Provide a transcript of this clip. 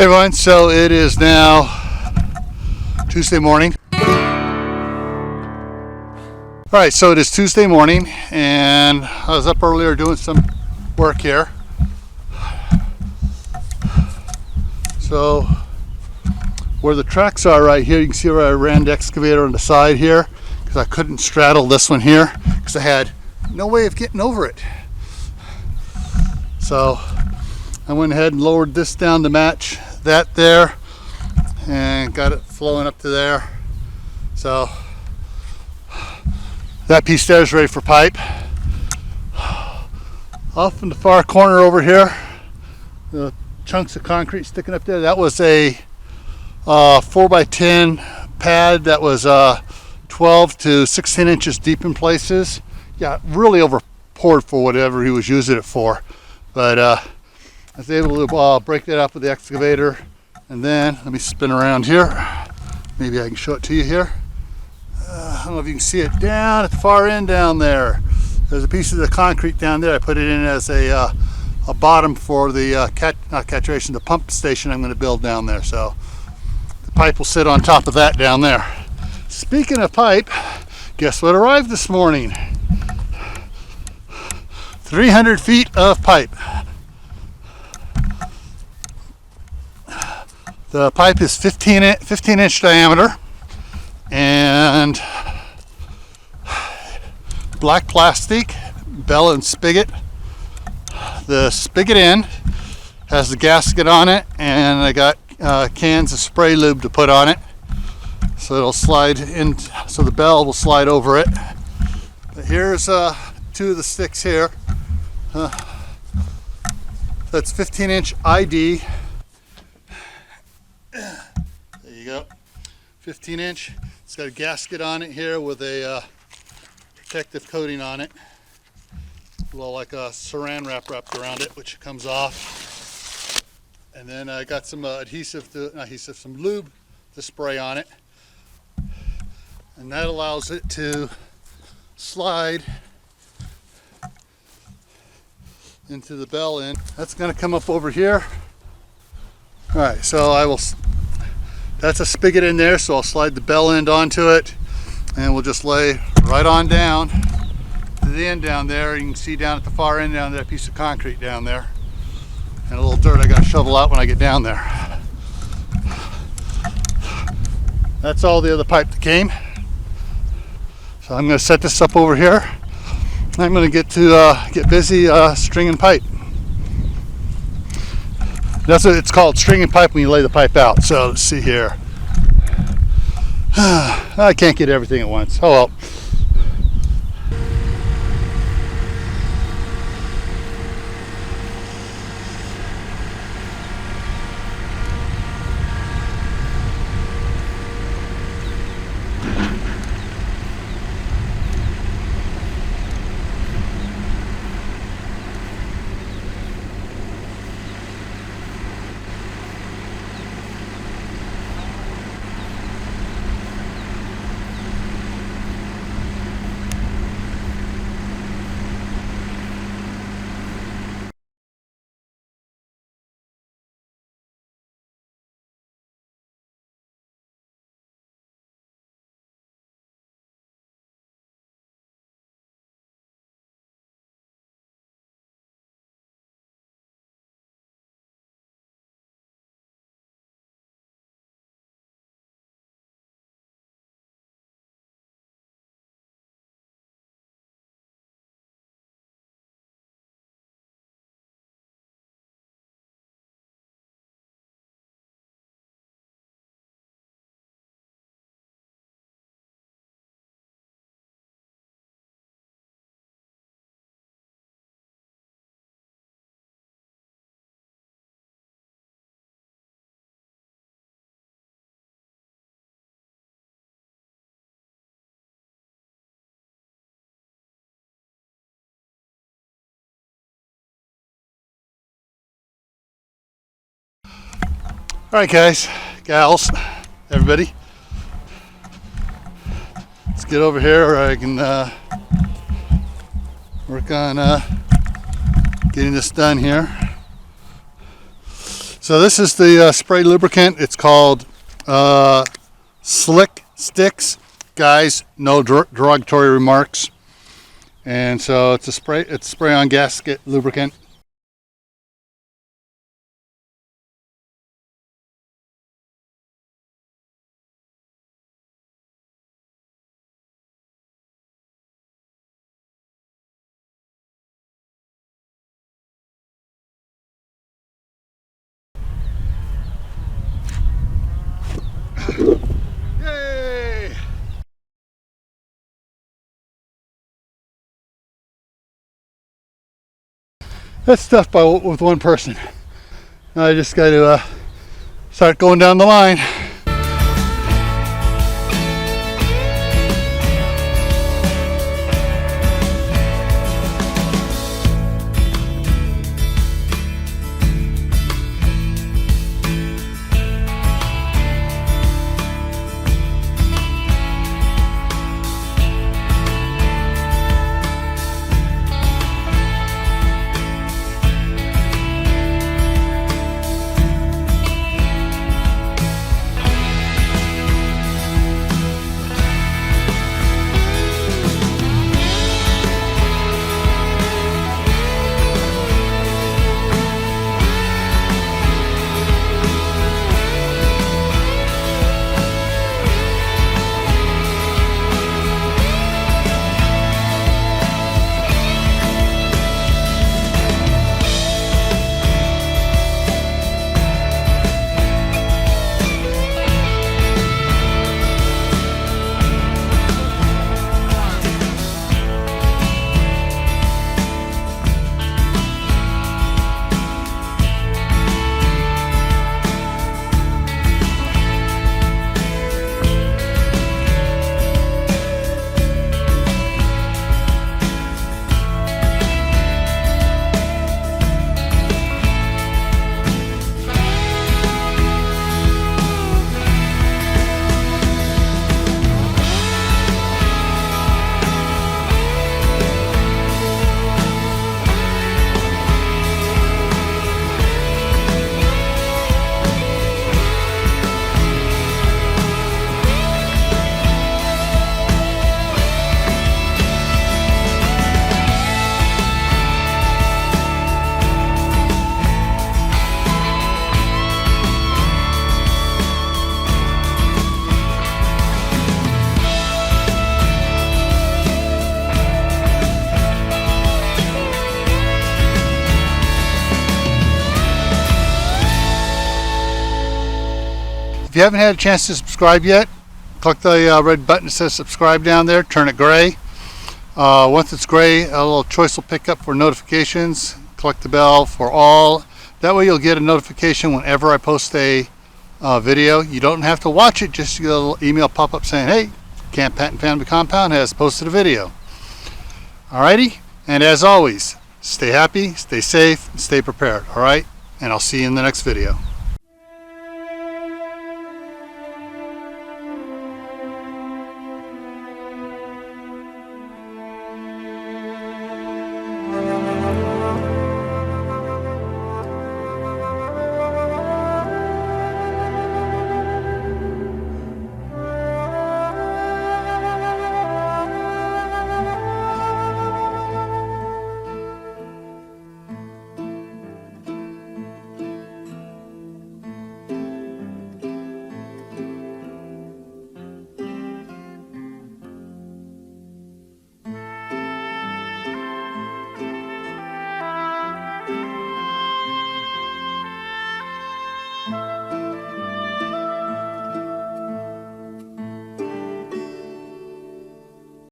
Hey everyone, so it is now Tuesday morning. Alright, so it is Tuesday morning and I was up earlier doing some work here. So where the tracks are right here, you can see where I ran the excavator on the side here because I couldn't straddle this one here because I had no way of getting over it. So I went ahead and lowered this down to match that there and got it flowing up to there. So that piece there is ready for pipe. Off in the far corner over here, the chunks of concrete sticking up there, that was a 4x10 pad that was 12 to 16 inches deep in places. Yeah, really over poured for whatever he was using it for. But I was able to break that up with the excavator, and then let me spin around here. Maybe I can show it to you here. I don't know if you can see it down at the far end down there. There's a piece of the concrete down there. I put it in as a bottom for the the pump station I'm going to build down there. So the pipe will sit on top of that down there. Speaking of pipe, guess what arrived this morning? 300 feet of pipe. The pipe is 15 inch diameter and black plastic, bell and spigot. The spigot end has the gasket on it, and I got cans of spray lube to put on it, so it'll slide in, so the bell will slide over it. But here's two of the sticks here. That's 15 inch ID. There you go, 15 inch. It's got a gasket on it here with a protective coating on it, a little like a saran wrap wrapped around it, which comes off. And then I got some some lube to spray on it, and that allows it to slide into the bell end. That's going to come up over here. All right, so that's a spigot in there, so I'll slide the bell end onto it, and we'll just lay right on down to the end down there. You can see down at the far end down there, that piece of concrete down there, and a little dirt I got to shovel out when I get down there. That's all the other pipe that came. So I'm going to set this up over here. I'm going to get busy stringing pipe. That's what it's called, stringing pipe, when you lay the pipe out. So let's see here. I can't get everything at once. Oh well. All right, guys, gals, everybody, let's get over here where I can work on getting this done here. So this is the spray lubricant. It's called Slick Sticks. Guys, no derogatory remarks. And so it's a spray-on gasket lubricant. Yay! That's stuff with one person. Now I just got to start going down the line. If you haven't had a chance to subscribe yet, click the red button that says subscribe down there, turn it gray. Once it's gray, a little choice will pick up for notifications. Click the bell for all. That way you'll get a notification whenever I post a video. You don't have to watch it, just get a little email pop up saying, hey, Camppatton Family Compound has posted a video. Alrighty, and as always, stay happy, stay safe, and stay prepared, alright? And I'll see you in the next video.